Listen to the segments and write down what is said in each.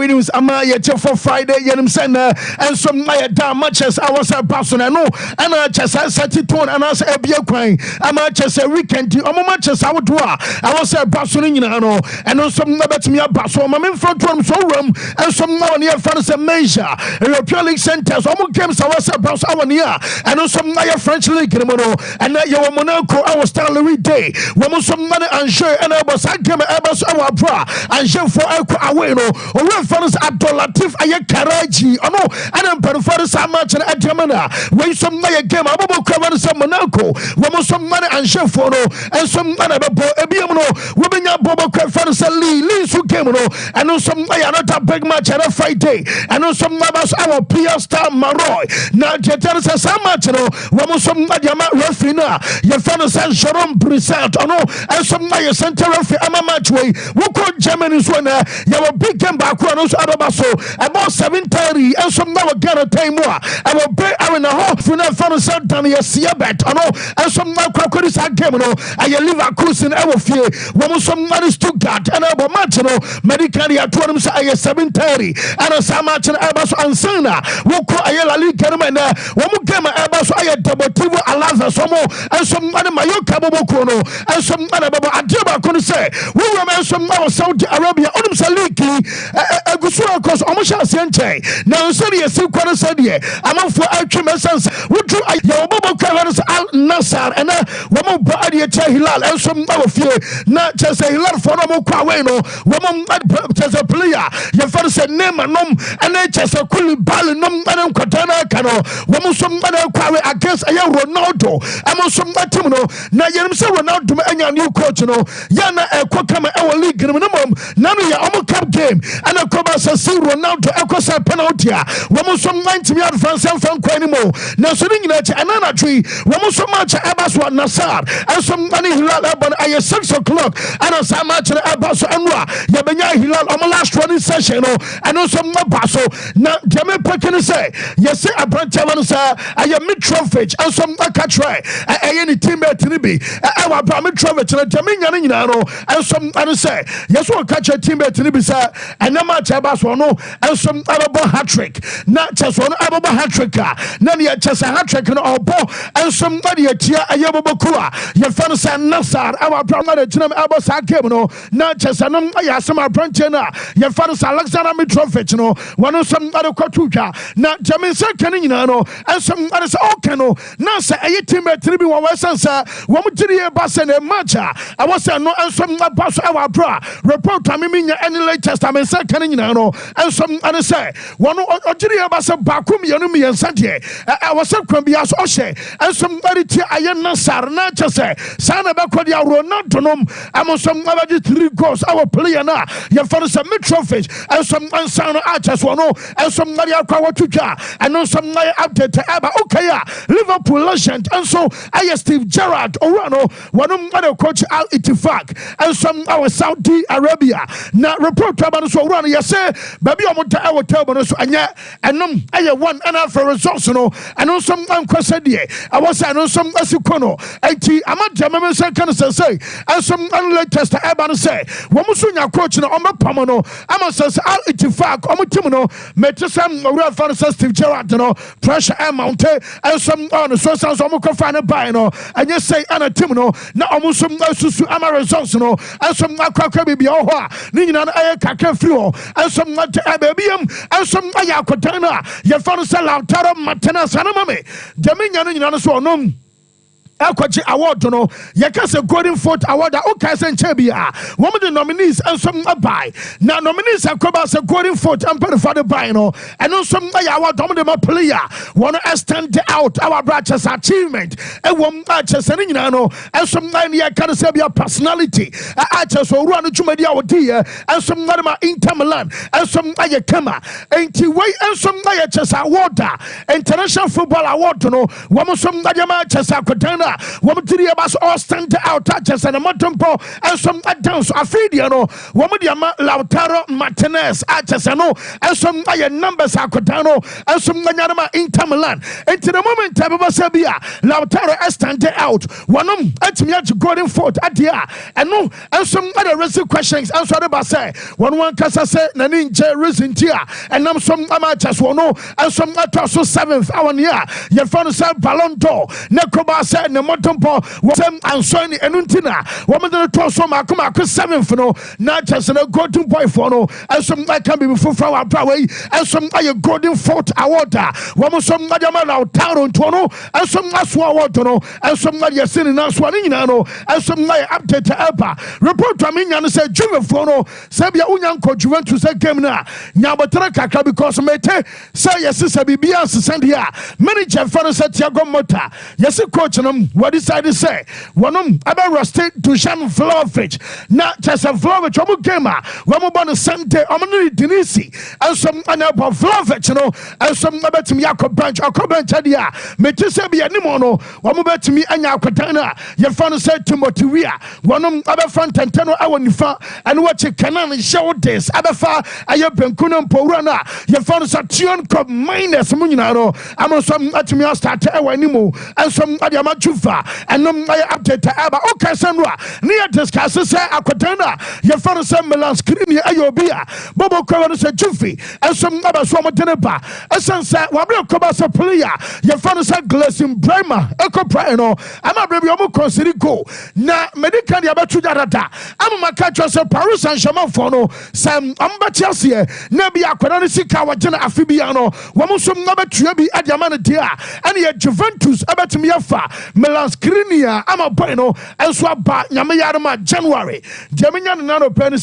news ama yɛte for Friday yɛnim sɛ na ɛnso ma yɛda matches a wɔsɛ ba so na no ɛna kyɛ sɛ sɛte tone anaasɛ abie kwan ama kyɛ sɛ weekend ɔmo matches awodoɔ a wɔsɛ ba so no nyinaa no ɛno nso ma bɛtumi aba so ma memfa tonom so wram ɛnso ma wɔne yɛfa no sɛ major European League centers ɔmo games a wɔsɛ ba so awɔne a ɛno nso ma yɛ French League no mu no ɛna yɛwɔ Monaco ɛwɔ Stade Louis Day wɔn nso ma ne Angers ɛna ɛbɔ saa game ɛbɔ so ɛwɔ abra Angers for ɛkɔ away no ɔwɔ fa no sɛ Abdulatif ayɛ Karaji ɔno ɛna mpanimfoɔ no saa match no ɛdɛm na wɔn nso ma yɛ game abɔbɔ kura no sɛ Monaco wɔn nso ma ne Angers for no ɛnso ma na ɛbɛbɔ ebiem no wɔbɛnya bɔbɔ kura fa no sɛ Lille nso game no ɛno nso ma yɛ another big match ɛna Friday ɛno nso ma ba so ɛwɔ Pia Star Maroy na gyeta no sɛ saa match no wɔn nso ma deɛ ma referee no a yɛfa no sɛ Jerome Brissett ɔno ɛnso ma yɛ center referee ama match wei wɔkɔ Germany nso na yɛwɔ big game baako no nso abɛba so about 7:30 ɛnso ma wɔ Ghana time mu a ɛwɔ Bay Arena hɔ funa ɛfa no sɛ Daniel Siebert ɔno ɛnso ma kɔkɔdi saa game no ɛyɛ Leverkusen ɛwɔ fie wɔn nso ma ne Stuttgart ɛna ɛbɔ match no medical yɛatoɔ no sɛ ɛyɛ 7:30 ɛna saa match no ɛba so ansana wɔkɔ ɛyɛ La Liga no ma na wɔn game ɛba so ɛyɛ Deportivo Alaves ɔmo ɛnso ma ne Mallorca bɔbɔ no ɛnso ma na bɛbɔ adeɛ baako no sɛ wɔwura ma ɛnso ma wɔ Saudi Arabia ɔnom sɛ league agusu akɔs ɔmo hyɛ aseɛ nkyɛn na nso ne yɛsi kɔ no sɛ deɛ amanfoɔ atwe mɛsɛnsa wodu yɛwɔ bɔbɔ kura no sɛ Al Nassr ɛna wɔn bɔ adeɛ kyɛ Hilal ɛnso ma wɔ fie na kyɛ sɛ Hilalfoɔ no ɔmo kɔ away no wɔn kyɛ sɛ player yɛfa no sɛ Neymar nom ɛna kyɛ sɛ Koulibaly nom ɛna nkɔtɔ no aka no wɔn nso ma na kɔ away against ɛyɛ Ronaldo ɛmo nso ma tim no na yɛnim sɛ Ronaldo ma anya new coach no yɛ na ɛkɔ kama ɛwɔ league no mu no mom na no yɛ ɔmo cup game ɛna kɔba sɛ si Ronaldo ɛkɔ sɛ penalty a wɔn nso ma ntumi advance ɛmfa nkɔ anim na so ne nyinaa kyɛ ɛna na twi wɔn nso ma kyɛ ɛba so Nassr ɛnso ma ne Hilal ɛbɔ no ɛyɛ 6 o'clock ɛna saa ma kyerɛ ɛba so ɛno a yɛbɛnya Hilal ɔmo last running session no ɛno nso ma ba so na deɛ mepɛke no sɛ yɛsɛ aberanteɛ no sɛ ɛyɛ Mitrovic ɛnso aka kyerɛ ɛyɛ ne teammate no bi ɛwɔ abra Mitrovic no deɛ menya no nyinaa no ɛnso ɛno sɛ yɛsɛ ɔka kyerɛ teammate no bi sɛ ɛnɛ ma kyɛ ɛba so ɔno ɛnso ɛbɛbɔ hat-trick na kyɛ sɛ ɔno ɛbɛbɔ hat-trick a na ne yɛkyɛ sɛ hat-trick no ɔbɔ ɛnso ɛde yɛtia ɛyɛ bɔbɔku a yɛfa no sɛ Nassr ɛwɔ abra no agyinam ɛbɔ saa game no na kyɛ sɛ no ɛyɛ asɛm aberanteɛ no a yɛfa no sɛ Alexander Mitrovic no wɔno nso ɛde kɔto dwa na deɛ me nsa ka no nyinaa no ɛnso ɛde sɛ ɔka no na sɛ ɛyɛ teammate no bi wɔ wɔɛsɛn sɛ wɔn gyere yɛ ba sɛ ne match a ɛwɔ sɛ no ɛnso aba so ɛwɔ abra report a meminya ɛne latest a me nsa ka no nyinaa no ɛnso ɛne sɛ wɔno ɔgyere yɛ ba sɛ baako mmienu mmiɛnsa deɛ ɛwɔ sɛ kwan bia so ɔhyɛ ɛnso ɛde tie ayɛ Nassr na kyɛ sɛ saa na ɛbɛkɔ deɛ Ronaldo nom ɛmo nso ɛbɛgye 3 goals ɛwɔ player no a yɛfa no sɛ Mitrovic ɛnso ɛnsa no akyɛ so ɔno ɛnso ɛde akɔ awɔto dwa ɛno nso ɛyɛ update ɛba okay a Liverpool legend ɛnso ɛyɛ Steve Gerrard owura no wɔnom ɛde coach Al Ittifaq ɛnso ɛwɔ Saudi Arabia na report ɛba no so owura no yɛsɛ baabi a ɔmo da ɛwɔ table no so ɛnyɛ ɛnom ɛyɛ one ɛna afɛ results no ɛno nso ɛnkɔ sɛ deɛ ɛwɔ sɛ ɛno nso ɛsi kɔ no ɛnti ama deɛ mɛmɛ nsa ka no sɛnsɛn ɛnso ɛno latest ɛba no sɛ wɔn nso nya coach no ɔmbɛpam no ama sɛ Al Ittifaq ɔmo tim no mɛte sɛ owura fa no sɛ Steve Gerrard no pressure ɛmounte ɛnso ɔno so san so ɔmo kɔfa ne bae no ɛnyɛ sɛ ɛna tim no na ɔmo nso asusu ama results no ɛnso akɔakɔ biribi ɛwɔ hɔ a ne nyinaa no ɛyɛ kakra firi hɔ ɛnso baabi yam ɛnso ɛyɛ akɔtan no a yɛfa no sɛ Lautaro Martinez anama me deɛ menya no nyinaa no so ɔnom Ekwachi award no yɛka Golden Foot award a okay sɛ nkyɛ bi a wɔn de nominees nso abai na nominees akoba sɛ Golden Foot amperfa de bai no ɛno nso ayɛ award wɔn de ma player wɔn stand out our branches achievement ɛwɔ akyɛsɛ ne nyinaa no nso ne yɛka sɛ bi personality akyɛsɛ owura no dwumadi a wɔdi yɛ nso de ma Inter Milan nso ayɛ kama enti wei nso ayɛ kyɛsɛ award a international football award no wɔn nso de ma kyɛsɛ akodan na wɔn tiri yɛ all stand out just and a motompo and some dance Afridiano woman yama Lautaro Martinez Achesano and some numbers Akotano and some Nyanama Inter Milan and to the moment Tababa Sabia Lautaro stand out one at me to Golden Fort at the and no and some other recent questions answered by say one Casa say Naninja recent year and some amateurs one and some so 7th hour near your phone said Ballon d'Or Nekoba said the motompo was and shiny and untina woman the torso Makuma 7th no not just a golden boy for no and some that can be before our Broadway and some Golden Fort award woman some Lautaro Tono and some Aswa Water and some Yasin and Aswanino and some update Alba report to me and said Juventus Sabia Unyanko Juventus game na Nabatraka because mete say yes Bibia send here manager for Santiago Mota yes coach what decided to say one about state to Sham Vlahovic not just a Vlahovic omu gamer one born Sunday omni Denisi and some about Vlahovic and some about me Jacob Branch or Cobanchadia Metisabia Nimono one about me and Yakotana your father said to Motivia one other front and 10 hour nifa and watch a canon show this other far Ayaben Kunam Porana your father said Tion Cob minus Munaro I'm some at me start anymore and some Adiamachufa and no update Abba okay Sandra near discuss say Akotana your father said Milan screen Ayobia Bobo Cover said Jufi and some other Swama Tenepa and some said Wabio Kobasa Pulia your father said Glessing Brema Eco Prano I'm a baby Omo Consirico na medical Yabatudata I'm a catcher Paris and Shamafono Sam Ambatiasia Nebi Aquadani Sikawa Jena Afibiano Wamusum Naba Trebi Adiamana Dia and yet Juventus about Miafa Milan Skrinia I'm a Pano and Swaba Yamayarama January Jaminian Nano Penny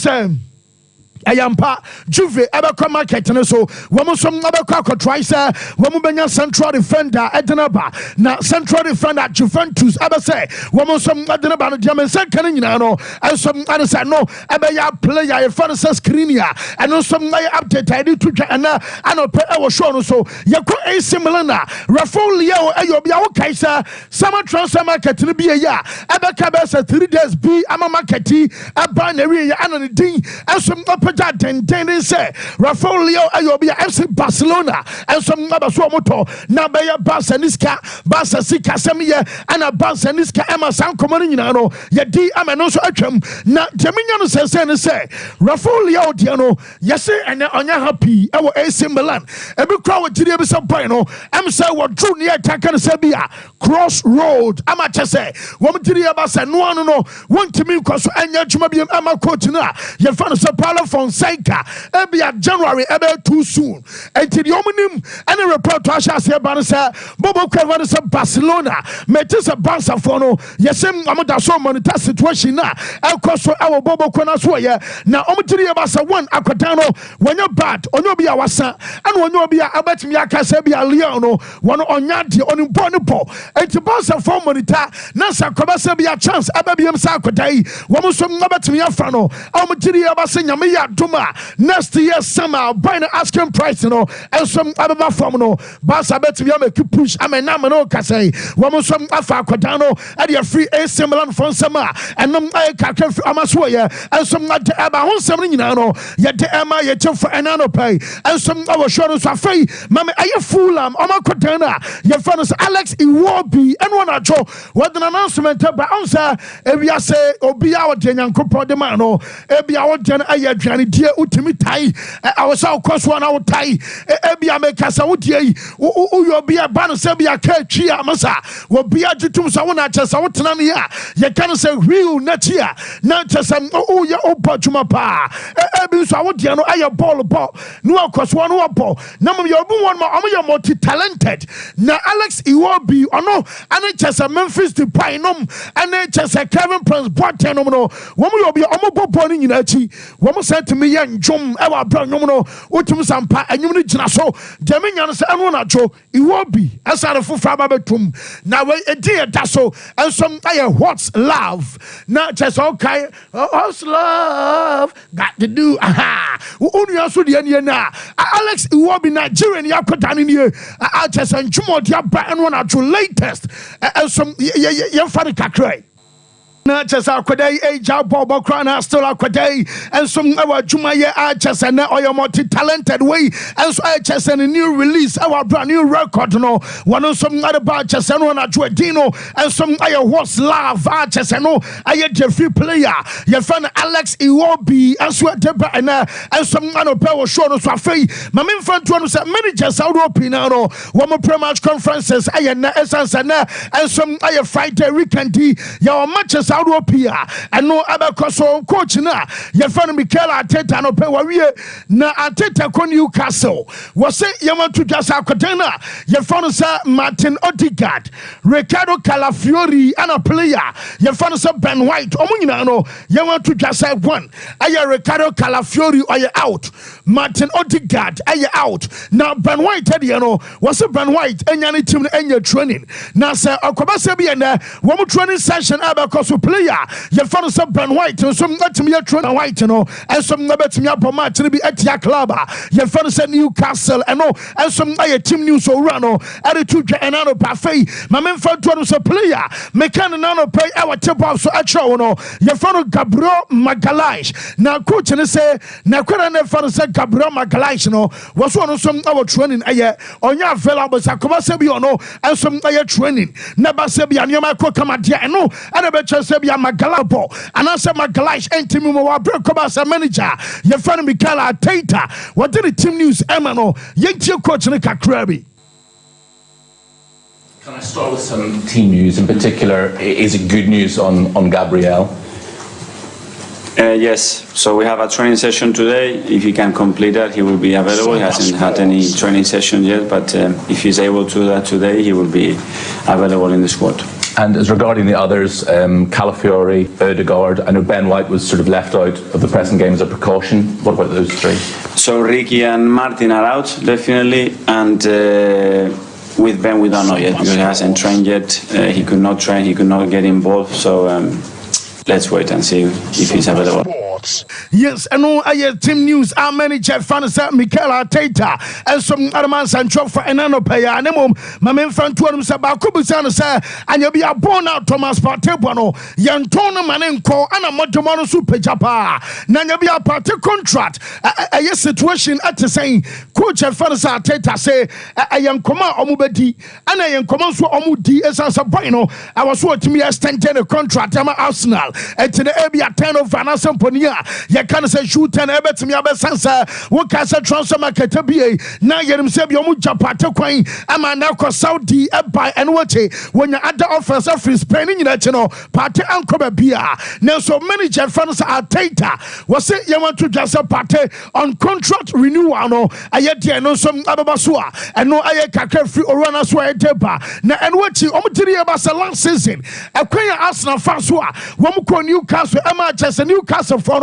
Ayampa Juve Abaka market so woman some Abaka try sir woman benya central defender Edenaba na central defender Juventus Abase woman some Edenaba no German second no and some other say no Abaya player fantasy screenia and no some update I did to and no pay our show so yako AC Milan Rafael Leo Ayobia okay sir summer transfer market no be ya Abaka besa 3 days be ama market aba na area and din and some ten say Rafael Leo Ayobia FC Barcelona and some other moto na beya Barcelona Barca Sika Semia and a Barcelona Emma San Comoni no ye di ameno so atwam na Jaminian no say Rafael Leo Diano yes and onya happy e wo AC Milan e be crowd gide be some boy no am say what drew near attacker say bia crossroad ama chese wo mtiri ya Barca no want me cause anya djuma bi ama coach na ye fan so Paulo Fonseca Ebia January ebe too soon until the omnim any report to Asha say Barca Bobo Kevin say Barcelona metis a Barca for no yesem amoda so monitor situation na elkoso our Bobo Kona so ye na omtiri Barca one akotano wanya bad onyo bia wasa and onyo bia abetimi aka say bia Leon no one onya de onimpo ne po enti Barca for monitor na sa koba say bia chance ababiem sa akodai wo so abetimi afa no omtiri Barca nyame ya duma next year summer buying asking price no and some ababa form no Barca betimi make push amena no kasai wo some afa akodano e dey free AC Milan from summer and no kakra amaso ye and some aba hon sem nyina no ye de ema ye chefo enano pay and some our sure so afai mama aye Fulham omakodana ye fans Alex Iwobi and one acho what an announcement ba onsa e wi ase obi a wo de nyankopon de ma no e bia wo de aye aduane die utimi tai awasa okwaso na wo tai e bia make sa wo die wo bia ba no se bia ka twi amasa wo bia gitum sa wo na chesa wo tena ne ya ye kan se real na tia na chesa o ye opachuma pa e bi so wo die no aye ball no okwaso no wo ball na mo ye obu won ma ye multi talented na Alex Iwobi ono ane chesa Memphis Depay nom ane chesa Kevin Prince Boateng nom no wo mo ye obi omo bobo ni nyina chi wo mo se to me and jum ever brown no utum sampa and you need to so Jamaian and one acho it will be as a full fabatum now a dear tasso and some what's love not just okay what's love got to do aha only also the end now Alex it will be Nigerian yakodan in here I just and jumo dia and one acho latest and some young father cry. Not just our Quaday, a job, Bob Crana, still our Quaday, and some our Jumaya Archers and our multi talented way, and so Archers and a new release, our brand new record, no one of some other batches and one at Dino, and some I was love Archers and no, I had Jeffrey player, your friend Alex Iwobi, and sweat Deba and some other power show us for free. My main friend to us managers out of Pinano, one more pre-match conferences, I had essence and some I Friday weekend, your matches. And no other coach na your friend Mikel Arteta no pay wawie na Arteta ko Newcastle was say you want to just akotena your friend sir Martin Odegaard Ricardo Calafiori and a player your friend sir Ben White omunyina no you want to just say one aya Ricardo Calafiori or you out Martin Odegaard aya out now Ben White you know was Ben White enya team enya training now sir akobase bi na one training session because player your father sub Ben White and some let me train White you know and some bet me up match to be at your club your father said Newcastle and no and some team news so run at the two and out of parfait my main friend to a player mechanic nano pay our tip off so at show no your father Gabriel Magalhaes now coach and say now quite father said Gabriel Magalhaes no was one of some our training on your fellow but Sakobasebi no and some training never sebi and your Marco Kamadia and no and a better Sebia Magalabo, and I said Magalhaes and Timmy Mowabra manager, your friend Mikel Arteta. What did the team news Emano? Yankee coach Nika Krabi. Can I start with some team news? In particular, is it good news on Gabriel? Yes, so we have a training session today. If he can complete that, he will be available. He hasn't had any training session yet, but if he's able to do that today, he will be available in the squad. And as regarding the others, Calafiori, Odegaard, I know Ben White was sort of left out of the present game as a precaution. What about those three? So Ricky and Martin are out, definitely, and with Ben we don't know yet because he hasn't trained yet. He could not train, he could not get involved, so let's wait and see if he's available. Yes, and no, I team news. Our manager, Fanasa Mikel Arteta, and some other man Sancho for an anopaya. And my main friend to him said, Bakubusan, sir, and you'll be a born out Thomas Partebano, Yantona Manenko, and a Motomano Super Japa. Nanya be a party contract. A yes situation at the same coach and Fanasa Arteta say, I am Koma Omubedi, and I am Comanso Omudi as a Sabino. I was what to me as 10 contract. I'm Arsenal, and to the Abia 10 of Vanessa Ponia. You can't say shoot and ever to me about Sansa. What can say transfer market to be? Now you himself your mucha party coin. I'm now cause Saudi by and what when you add the offers of free spending in that channel party and come beer. Now so many Fans Arteta was it you want to just a party on contract renewal no I yet no some ababasua and no I can free or run as well now and what you about the last season acquire Arsenal fans who are one Newcastle Manchester Newcastle for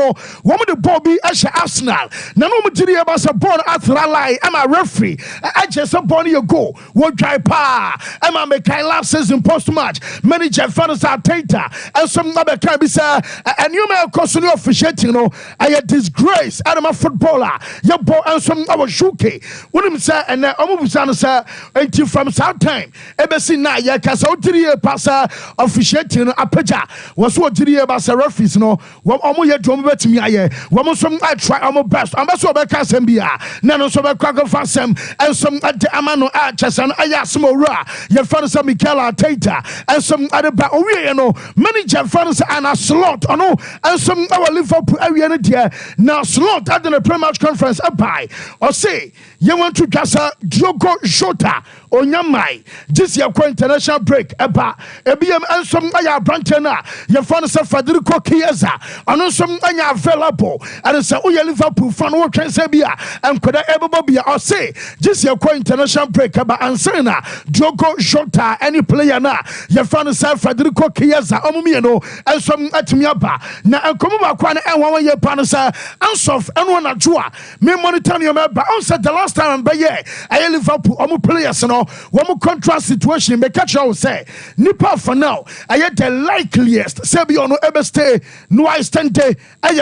one of the Bobby Asha Arsenal. Now, no material about a born Athralai. I'm a referee. I just a born you go. What dry pa? I'm a Mikel last season post match. Manager Fans Arteta and some other cabisa and you may cause no officiating. I had disgrace. I'm a footballer. Your boy and some our shuke. What him say and Omubusan sir until from South time. Ever seen now? Ya Casauteria passa officiating Apaja was what did you about a referees? No, what Omu bet me aye woman some I try our best and that's what I can send bia nano so be kwako fasem and some at the amano archers and ayasmo ra your friends Mikel Arteta and some other ba owie you know manager friends and a slot no and some our Liverpool area there now slot at the pre-match conference by or say you want to just Diogo Jota Onyamai this year international break eba ebiem and some aya brantena your friends Federico Chiesa and some anya available and say we Liverpool fan wo twen say bia enkoda ebebo bia or say just your international break ba ansana Diogo Jota any player na your fan say Federico Chiesa omumieno ensom atumi aba na enkomo ba kwa na enwa ye pa no say ansof enwo na joa me monitor your member on said the last time be ye Liverpool omu players no wo contract situation me catch you say nipa for now the likeliest say be ono ebe stay no I stand there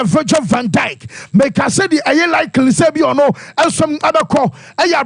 Virgil van Dijk make I say the likely say be ono some other call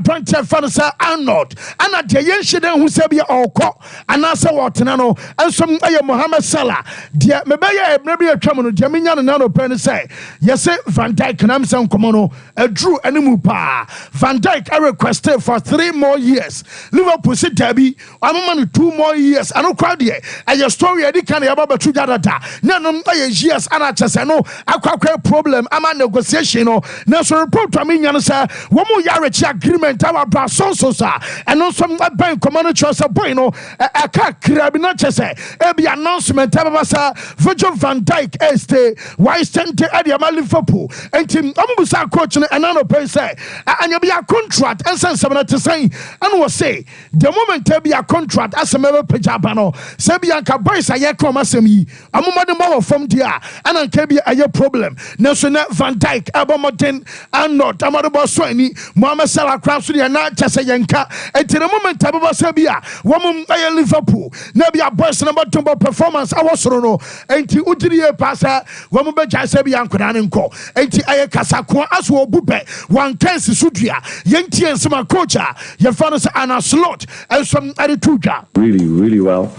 branch fan say Arnold and at the yenshiden who say be oko and answer what nano and some Mohamed Salah dia me be maybe a tramono jaminya nano pen say yes say Van Dijk and am some komono drew animu pa Van Dijk I requested for 3 more years Liverpool say derby I'm man 2 more years I no crowd here and your story edi kan ya baba tuja data na no years ana chese no akwa problem ama negotiation no na so report to me nyan say wo mu yare chi agreement our bra so sa and no some bank command choice boy no aka krabi na chese e be announcement baba sa Virgil van Dijk este why stand at the Liverpool and team ambusa coach no anano pay say anya be a contract and sense to say and was say the moment be a contract as a member pejabano Sebianka boys a year come asemi amumade mo from dia and anka be a problem national Van Dijk abomoden and not amado so ani Mohamed Salah cross dia na chese yenka at the moment ababa sebia womum aye Liverpool na be a boys number 2 performance awosoro no enti udiri pasa womu be ja sebia nkoda ne nko enti aye kasako aso obube wan kansi sudua yenti ensema coach ye fans ana slot and some attitude really well.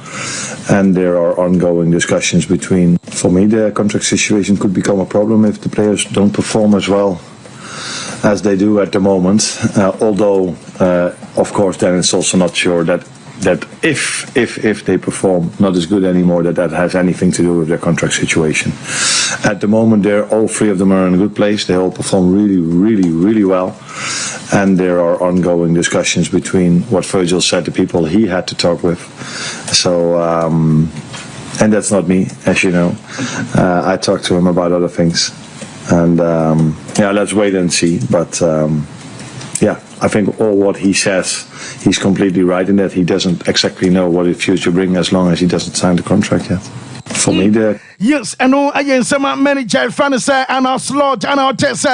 And there are ongoing discussions between, for me the contract situation could become a problem if the players don't perform as well as they do at the moment, although of course then it's also not sure that if they perform not as good anymore that has anything to do with their contract situation. At the moment all 3 of them are in a good place. They all perform really well, and there are ongoing discussions between what Virgil said, the people he had to talk with. So and that's not me, as you know. I talked to him about other things, and let's wait and see. But I think all what he says, he's completely right in that he doesn't exactly know what the future brings as long as he doesn't sign the contract yet. For me, yes, and no, again, some manager fan say and our slot and our test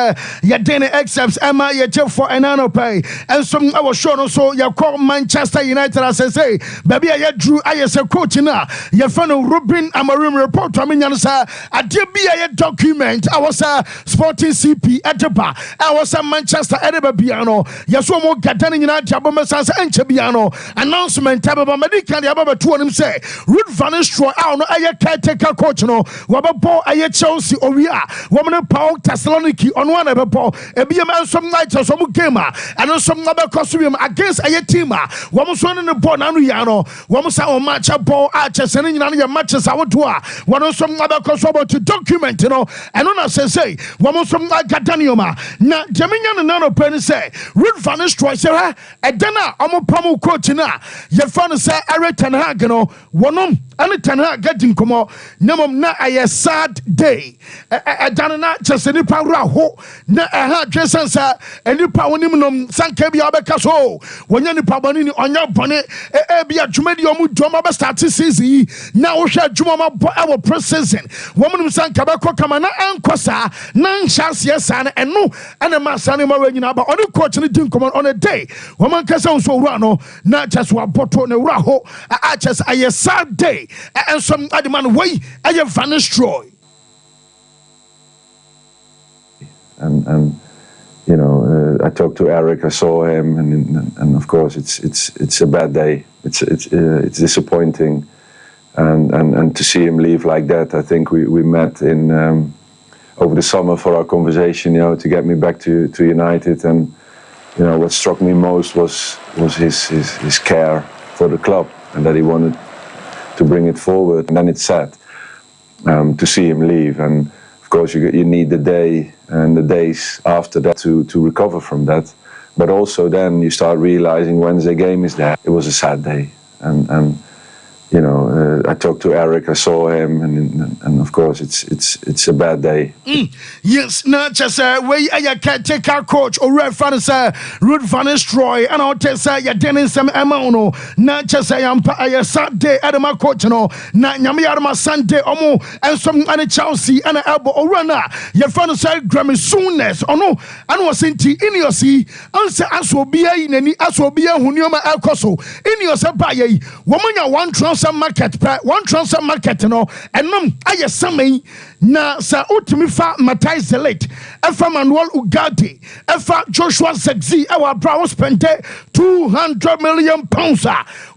your daily accepts Emma your for an anno pay and some I was sure so you call Manchester United as I say baby I drew I as a coach now your fan Ruben Amorim report to me and say I did be a document I was a sporting CP at the bar I was a Manchester Edinburgh piano yes one more Gatani United Jabomesas and Chabiano announcement Tababa Medican Yababa to him say Ruth Van Nistelrooy I know I caretaker coach no wababo aye Chelsea owia woman Paul Thessaloniki on one ebo ebiem some night some game and some number costume against aye team woman so no ball na no ya no woman say on match ball arches and nyina no matches awoto a woman some number costume to document no and on say woman some Gatanioma na jaminya no no pen say Ruud van Nistelrooy say edena omo pam coach na ye fan say Eric ten Hag no wonom and ten Hag getting come namom na a sad day dana na chese nipa raho na ha dwesansa nipa wonim nom sanka bia obeka so wonya nipa boni ni onya boni bia dwumadi omu dwoma ba start season na wo hwa dwuma ma bo e wo pre-season womunum sanka ba ko kama na ankosa na nhyase sa na eno ana ma sane ma wanyina ba oni coach ni din come on a day woman kasa so wura no na chese wa boto na wura ho a chese a sad day and some adman way aye Van Nistelrooy. And you know, I talked to Eric. I saw him, and of course, it's a bad day. It's disappointing, and to see him leave like that. I think we met in over the summer for our conversation. You know, to get me back to United, and you know what struck me most was his care for the club and that he wanted to bring it forward. And then it's sad to see him leave, and of course you need the day and the days after that to recover from that. But also then you start realizing Wednesday game is there. It was a sad day, and you know I talked to Eric. I saw him, and of course it's a bad day. Yes, not just way I can take our coach or Red Van Ruud van Nistelrooy, and I'll tell say ya Dennis Amono. Not just I am a Saturday at my coach no. Not Yamiarma Sunday Omo and some and Chelsea and elbow or runner. Your fan say Grammy soonness or no. And was in tea in your sea. Answer as will be in any as will be a Hunioma Alcoso in your Sabaye. Woman, one transfer market, no, and I summoned na sa utimi fa Matthias Zelect, efa Manuel Ugarte, efa Joshua Zexi, our brow spent 200 million pounds.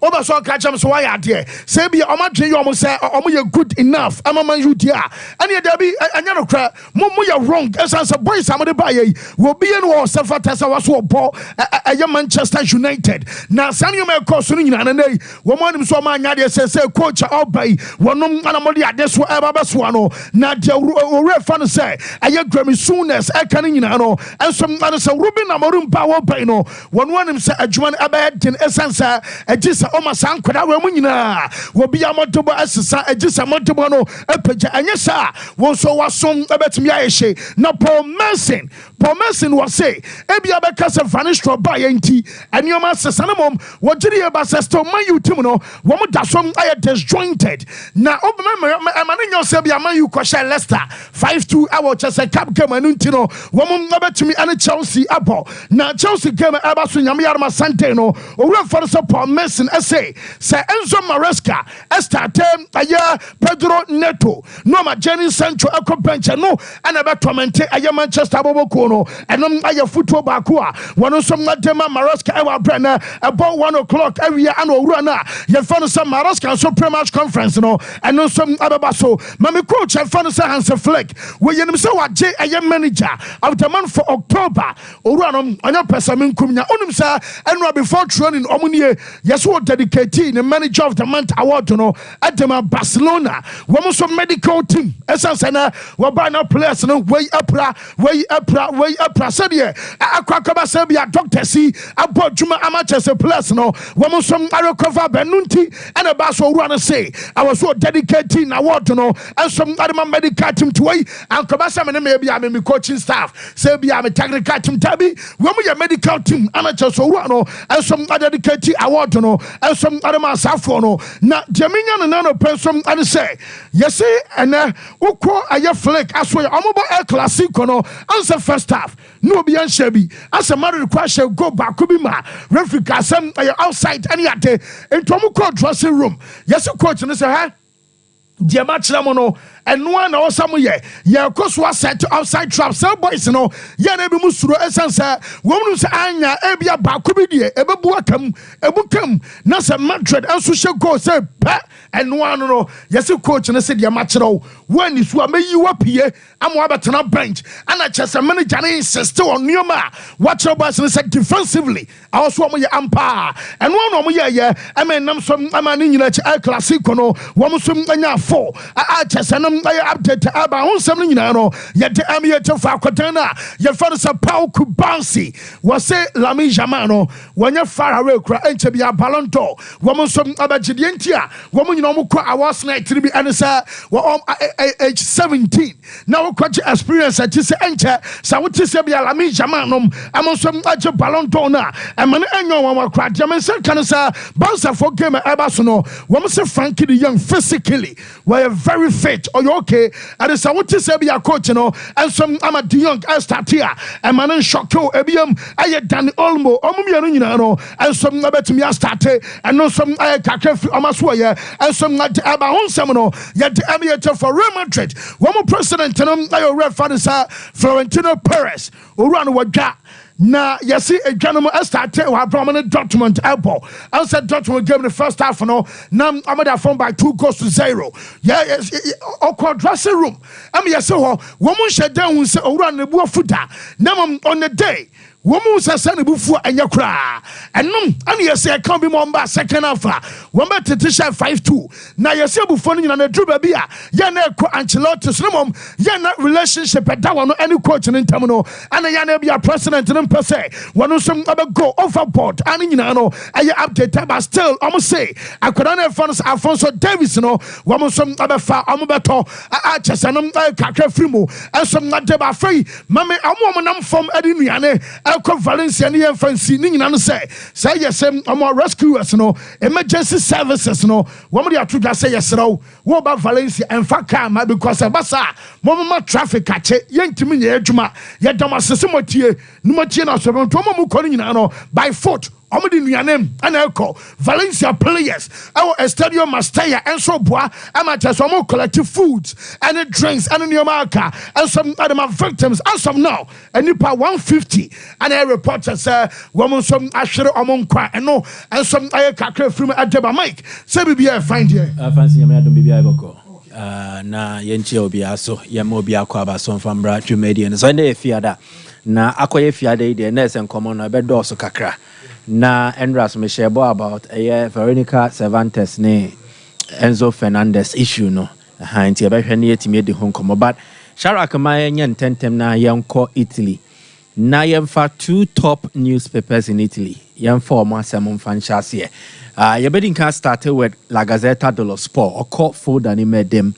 Over so catch them so why are there? Say be omadre you almost say omo good enough. Amama you dia. And ya there be anyano cry, momo you wrong. As a boy somebody buy will be in war Safa Tessa was so ball a Manchester United. Now Sanyo may cost you in an day. Woman so man yadia says coach all by one anamodi at this whatever swano. Now the fan say I Grammy soonness I can in ano and some others a Ruben Amorum power by no one him say a Juan Abed in essence a just Oma San Quadawina will be a motobo as a just a motobono a picture and yes sir one so was some about me no Paul Merson was say Ebi Abacas of Vanistro by NT and your master Sanamum what did you about to my utimono one that's some I disjointed now I'm in yourself you question Leicester 5-2 hour just a cap game and untino woman number to me and Chelsea apple now Chelsea game about Yamiarma Santeno or for support Mason essay say Enzo Maresca Estatem aya Pedro Neto no Jenny Sancho Ecopencha no and about tormente aya Manchester Bobokono and aya football bakua one of some Matema Maresca our brenner about 1 o'clock every year and Urana you found some Maresca so pre-match conference no and no some Ababaso Mami coach and found Hans Fleck where you say what J a manager of the month for October Uranum on your person kumnya unumsa and before training omunie yes what dedicated the manager of the month award no at the Barcelona woman some medical team essence wabana players no way up said here akwakaba say be a doctor see about juma amateurs players no woman some recover benunti and a baso run say I was so dedicated award no and some other medical team to way and Kabasa maybe I'm a coaching staff say be I'm a technical team tabi when we a medical team amateurs so no and some other dedicated award no and some other man safo no na Jaminian and no person and say yes and uko aya flake aswe amobo El Clasico no answer first half no be anshabi as a matter question go back could be ma referee some outside any at into amuko dressing room yes coach and say huh the match no and one or some year yeah cause was set outside trap cell boys no yeah nebi musuro essence woman say anya ebia ba kubidie ebukam na say Madrid and so go say and one no yes coach and say the match no when is what may you up here am abetena bench and I just a manager insist on Neoma watch your boys and say defensively also am umpire and one yeah I mean nam some amani nyina El Clasico no woman some anya 4 I just I update about something you know yet the amiator for Quatana your father sa Paul Kubansi was say Lami Jamano when you're far away and to be a Ballon d'Or woman some abajidientia woman you know I was night to be answer well age 17 now quite experience at this enter so what to say be a Lami Jamano I'm some Ballon d'Or na and man one crack German can say bouncer for game Abasono woman say Frankie the young physically were very fit or okay and it's what to say be a coach you know and some I'm a young I start here and man shocko ebiam I done almo you know and some about me I started and no some I kake amaswa and some like about seminal yet the amiator for Real Madrid one more president and I red father Florentino Perez who run with that na yesi edwanum started wa prominent Dortmund elbow and said Dortmund game the first half no nam amada from by 2-0 yes okwa dressing room am yesi ho wo mun sheda hu se owura na bu afuda nam on the day woman says any before and your cry and you say can't be more second half one bet to 5-2 now you say before you know the baby yana Ancelotti slimum yana relationship at that one any coach in terminal and yana be a president in per se one some other go overboard and you know I update but still almost say I could not have Alfonso Davis no one some other far beto just and kakra frimo and some not deba free mame am from Ediniane Valencia ni fancy ni nyina no say yes rescuers no emergency services no wo me atu say yes no wo ba Valencia and fa car ma because basa mo traffic ache yentimi nya adwuma yedam asese motie numotie na so mo mu kɔ nyina no by foot Omedi nuanem ana ekɔ Valencia players our Estadio Mestalla and so boa amateur some collective foods and drinks and America and some other victims and some now and nipa 150 and a reporter say woman some ashere omon kwa and no and some kakra from Adeba Mike say bibia find here fancy me adom bibia iboko na yenche obi aso yema obi akwa aba so famra Jumedian so na efiada na akoye fiada ide na esen komo na bedo so kakra na Andras me share about Veronica Cervantes ne Enzo Fernandez issue no nti ebehwe ne yetimi de ho komo but Sharak ma nya ntentem na yenko Italy na yemfa 2 top newspapers in Italy yemfa omo asem mfa nchase yebedi kan started with La Gazzetta dello Sport or folder ni medem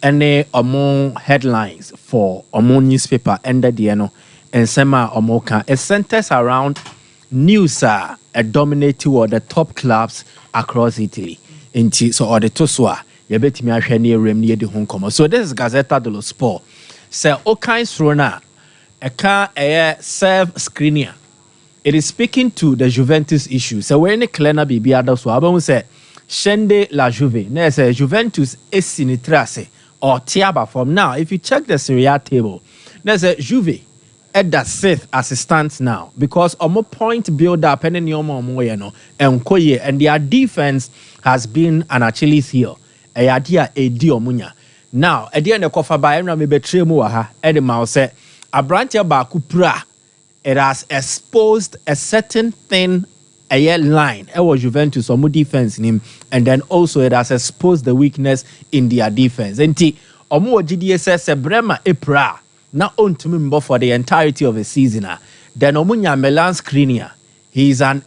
ene omo headlines for omo newspaper ended the no ensema omo kan it centers around news are dominating or the top clubs across Italy. So or the Tosua, you bet me I share near rem near the home come. So this is Gazzetta dello Sport. Say all kinds rona a car serve screener. It is speaking to the Juventus issue. So when the Clena BB others so I say Shende la Juve. Ne say Juventus is sinitrase or Tiaba from now. If you check the Serie A table, there's a Juve at that 6th as it stands now because omo point build up and and their defense has been an Achilles heel. Now at the end of Kofa Bayern me betray mu ha Edema say Abrantia Bakupra it has exposed a certain thin line was Juventus omo defense in him and then also it has exposed the weakness in their defense. Enti omo GDS Brema Epra not on to me for the entirety of the season. Then Omunya Milan Skriniar, he is an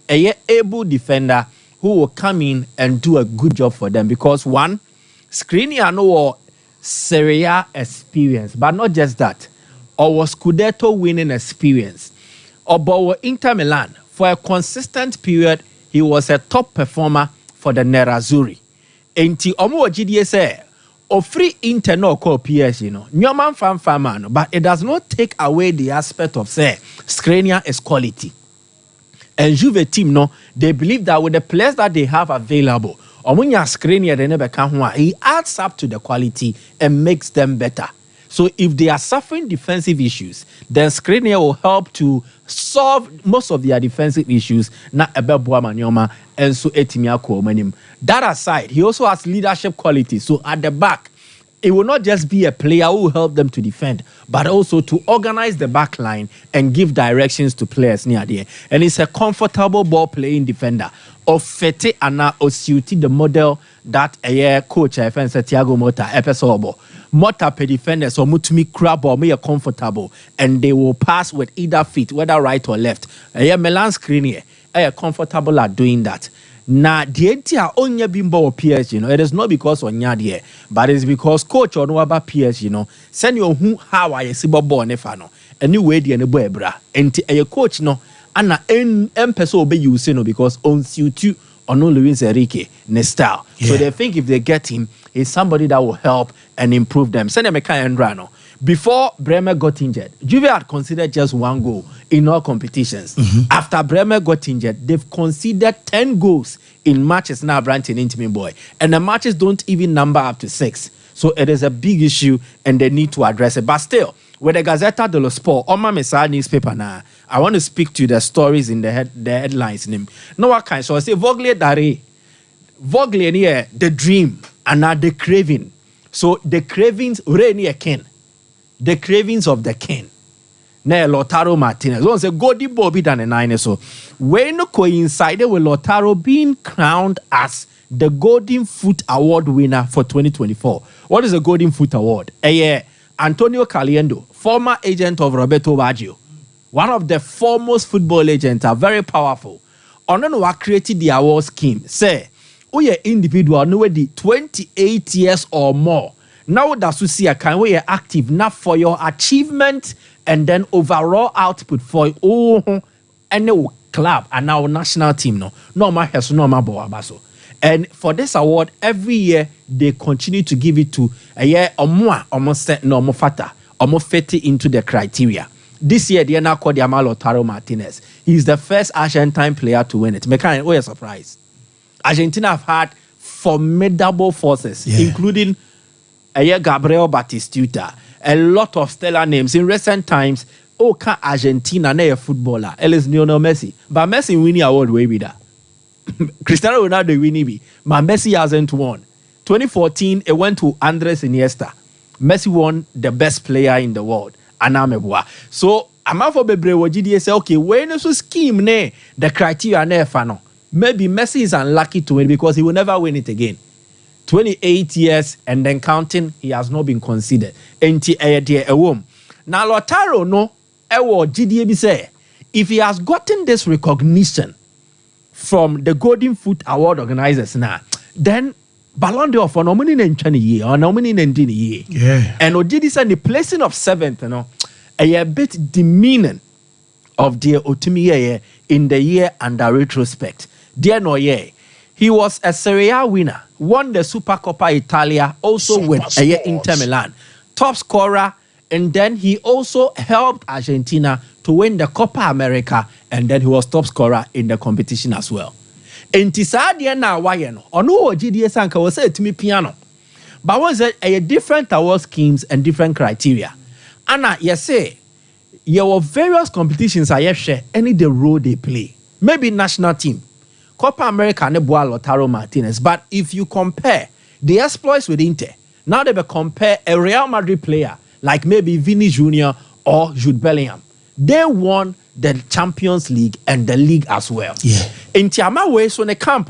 able defender who will come in and do a good job for them because one, Skriniar no Serie A experience, but not just that, or was Scudetto winning experience, or Inter Milan for a consistent period. He was a top performer for the Nerazzurri. Enti Omo GDS or free internal call PS, Newman fan, but it does not take away the aspect of say Skriniar is quality. And Juve team they believe that with the players that they have available, Omunya Skriniar they never can he adds up to the quality and makes them better. So if they are suffering defensive issues, then Skriniar will help to solve most of their defensive issues. Not about Manyoma and so Etimiako Manim. That aside, he also has leadership qualities. So at the back, it will not just be a player who will help them to defend, but also to organize the back line and give directions to players near there. And it's a comfortable ball playing defender. Of Fete Ana Osiuti, the model that a coach Thiago Motta episode. Motta pe defenders or mutumi crab or may comfortable and they will pass with either feet, whether right or left. Milan Skriniar comfortable at doing that. Na the entire onye bimbo PSG, it is not because on yadie, but it's because coach or no about PSG, send you who how I see Bobo Nefano, a new way the Nebra, and a coach Anna peso be you say because on suit or no Luis Enrique style. So they think if they get him, he's somebody that will help and improve them. Send them a kind Rano. Before Bremer got injured, Juve had considered just 1 goal in all competitions. After Bremer got injured, they've conceded 10 goals in matches now Brantin Intimate Boy. And the matches don't even number up to 6. So it is a big issue and they need to address it. But still, with the Gazzetta dello Sport, on my Messiah newspaper now, I want to speak to the stories in the headlines. No, what kind? So I say, Voglia Dare, Voglia near the dream and now the craving. So the cravings, the cravings of the king. na Lautaro Martinez. One say Golden Ball be than a 9 so. When coincided with Lautaro being crowned as the Golden Foot Award winner for 2024. What is the Golden Foot Award? Antonio Caliendo, former agent of Roberto Baggio, one of the foremost football agents, are very powerful. Ono created the award scheme. Say, we individual no the 28 years or more. Now that's to see a kind we are active now for your achievement and then overall output for any club and now national team no my has no my boabaso. And for this award, every year they continue to give it to a year or more, almost set no more fatter, almost fit into the criteria. This year, they are now called Lautaro Martinez. He's the first Argentine player to win it. What a surprise. Argentina have had formidable forces, including Gabriel Batistuta, a lot of stellar names. In recent times, Argentina na a footballer, Ellis Lionel Messi. But Messi winning award way with that. Cristiano Ronaldo winning be, but Messi hasn't won. 2014, it went to Andres Iniesta. Messi won the best player in the world. So, I'm out for Bebre say, okay, when you scheme ne the criteria ne fano. Maybe Messi is unlucky to win because he will never win it again. 28 years and then counting, he has not been considered. Now, Lautaro no, GDA say, if he has gotten this recognition from the Golden Foot Award organizers now, then Ballon d'Or for nominee in 20 years or nominee in 10 years. Yeah. And Ojidi said the placing of 7th, a bit demeaning of the Otumi in the year under retrospect. Dear no ye, he was a Serie A winner, won the Supercoppa Italia, also with Inter Milan, top scorer, and then he also helped Argentina to win the Copa America, and then he was top scorer in the competition as well. Entisadia na wayeno. Ono GDS anka was say to me piano. But was it a different award schemes and different criteria? Anna, yes say your various competitions are share any the role they play. Maybe national team. Copa America ne boa Lautaro Martinez. But if you compare the exploits with Inter, now they will compare a Real Madrid player like maybe Vini Jr. or Jude Bellingham. They won the Champions League and the league as well. Yeah. In Tiama way, so in the camp,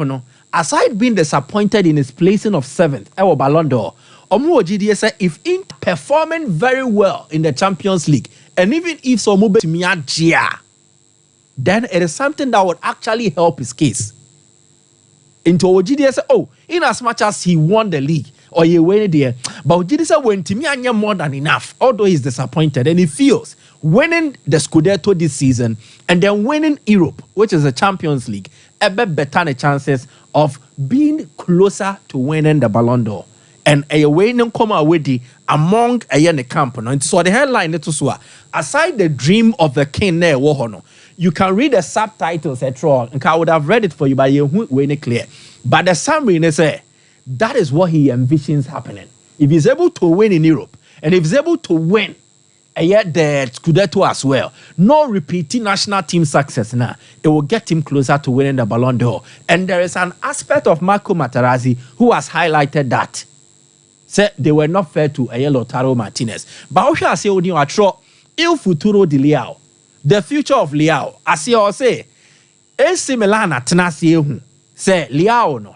aside being disappointed in his placing of 7th, our Ballon d'Or, Omu GDS said if in performing very well in the Champions League, and even if so move to Miyajia, then it is something that would actually help his case. Into GDS said, in as much as he won the league, or he went there, but GDS went to me more than enough, although he's disappointed, and he feels winning the Scudetto this season and then winning Europe, which is the Champions League, a bit better chances of being closer to winning the Ballon d'Or. And a winning come away among a yen camp. And so the headline aside the dream of the king there, you can read the subtitles at all. And I would have read it for you, but you won't clear. But the summary is that is what he envisions happening. If he's able to win in Europe, and if he's able to win yet the Scudetto as well, no repeating national team success now, it will get him closer to winning the Ballon d'Or. And there is an aspect of Marco Materazzi who has highlighted that. Said they were not fair to Lautaro Martinez. But how shall I say, Il futuro di Leao, the future of Leao, as you say, AC Milan atenase say Leao no,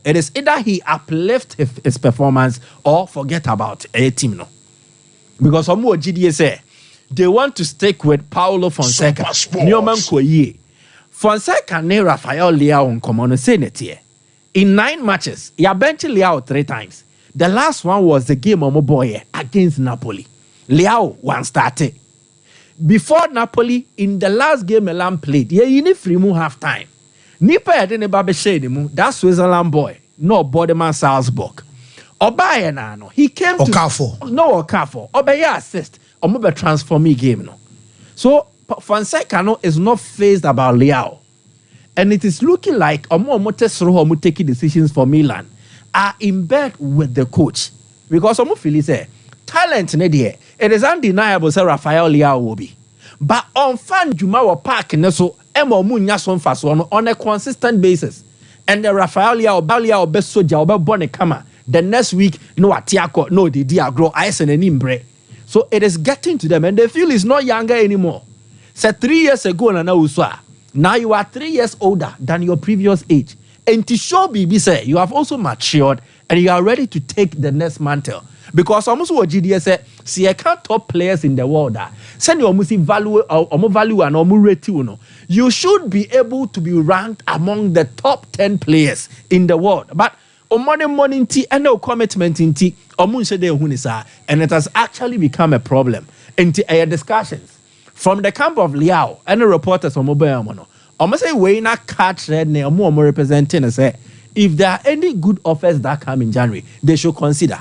it is either he uplift his performance or forget about a team no. Because some more GDA say they want to stick with Paulo Fonseca. Fonseca ne Rafael Leao on common senate here. In 9 matches, he benched Leao 3 times. The last one was the game of Moboye against Napoli. Leao one started. Before Napoli, in the last game Milan played, you need free move half time. Nipa yadene babe shade mu, that Switzerland boy, no Bodeman Salzburg. Obaye na no, he came to Okafor. Obaye assist, omobe transform me game no. So Fonseca no is not phased about Leao, and it is looking like omo taking decisions for Milan are in bed with the coach because omo feel say talent ne there. It is undeniable say Rafael Leao will be, but on fan Juma wa park ne so on a consistent basis, and the Rafael Leao best soldier obe born kama. The next week, no atiako, no the dia grow ice and an imbre. So it is getting to them, and they feel it's not younger anymore. So 3 years ago, now you are 3 years older than your previous age. And to show BB say you have also matured and you are ready to take the next mantle. Because almost what GDS said, see, I can't top players in the world. Send your value or value and rating. You should be able to be ranked among the top 10 players in the world. But money and no commitment in tea, and it has actually become a problem. In discussions from the camp of Liao and the reporters from Mobile Mono. Almost say we not catch red name more representing and say if there are any good offers that come in January, they should consider.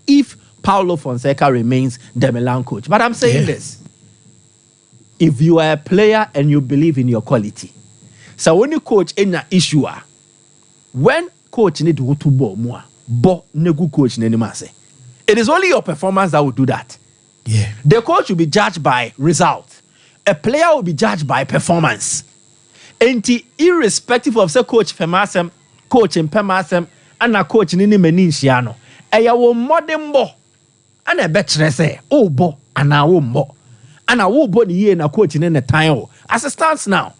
If Paulo Fonseca remains the Milan coach. But I'm saying this. If you are a player and you believe in your quality, so when you coach in an issue, when coach need to go to more, negu coach nenimase. It is only your performance that will do that. Yeah. The coach will be judged by results. A player will be judged by performance. And irrespective of say coach Femasem, coach in Pemasem, and a coach Nini Meninsiano, a will modern bo, and a better say, oh bo, and I won't bo. And I will bo the year and a coach in the time. As it stands now,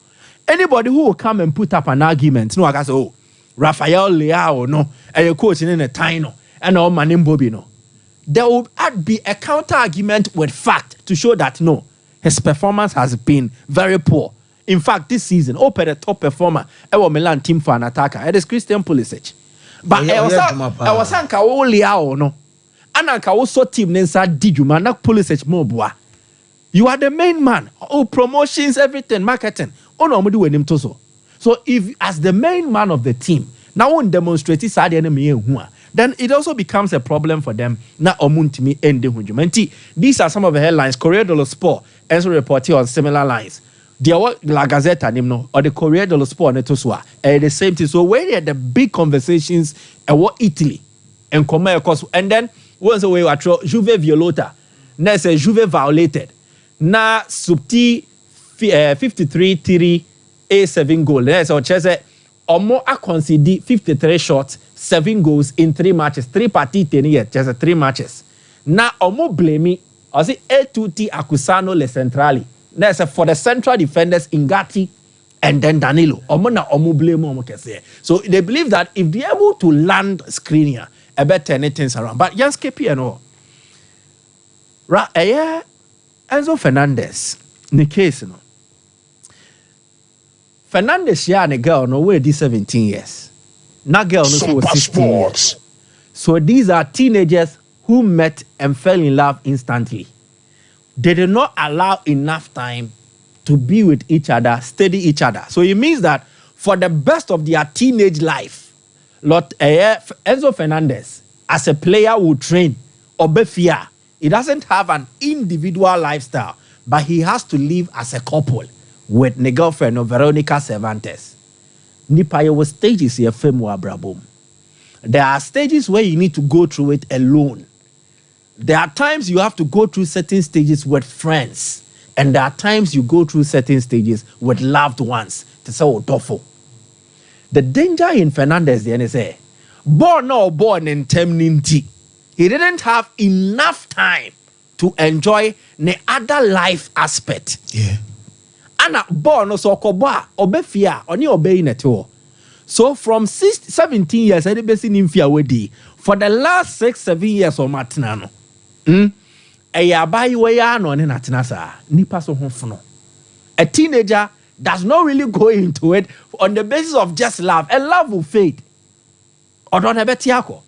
anybody who will come and put up an argument, no, I can say, oh, Rafael Leao, no, and a coach in the time, and all Manim Bobino. There will be a counter argument with fact to show that no, his performance has been very poor. In fact, this season, open the top performer, our Milan team for an attacker. It is Christian Pulisic. But I was anka Liao no. Anka also team nensa dijuma na Pulisic mobwa. You are the main man. Oh, promotions, everything, marketing. Oh no, do him to so if as the main man of the team, now on demonstrate this enemy then it also becomes a problem for them. Na omuntimi ende hunjumenti. These are some of the headlines. Corriere dello Sport also reporting on similar lines. The La Gazzetta nimno or the Corriere dello Sport netoswa the same thing. So when the big conversations about Italy and Commerce, and then once away we Juve violata, na say Juve violated. Na subti 53-3 A7 goal. So Chese Omo a concede 53 shots, 7 goals in 3 matches. 3 partite ni just 3 matches. Na Omo blame or say A2T accusano le centrali. That's for the central defenders Ingati and then Danilo. Omo na Omo blame Omo kese. So they believe that if they're able to land Skriniar, I bet turn things around. But Jans KP and all. Enzo Fernandez, the case, no. Fernandez yeah and a girl no way these 17 years. Not girl no was 16 years. So these are teenagers who met and fell in love instantly. They did not allow enough time to be with each other, study each other. So it means that for the best of their teenage life, Enzo Fernandez, as a player, will train or be fear. He doesn't have an individual lifestyle, but he has to live as a couple with the girlfriend of Veronica Cervantes. Nipaye was stages here, Femu Abrabom. There are stages where you need to go through it alone. There are times you have to go through certain stages with friends, and there are times you go through certain stages with loved ones. To say, oh, tough. The danger in Fernandez, the NSA, born in Temninti. He didn't have enough time to enjoy the other life aspect. Yeah. Ana born so koba obefia oni obey neto. So from 17 years, I did in fear wedi. For the last 6-7 years of Martinano. A teenager does not really go into it on the basis of just love. And love will fade. Or don't have a tiako.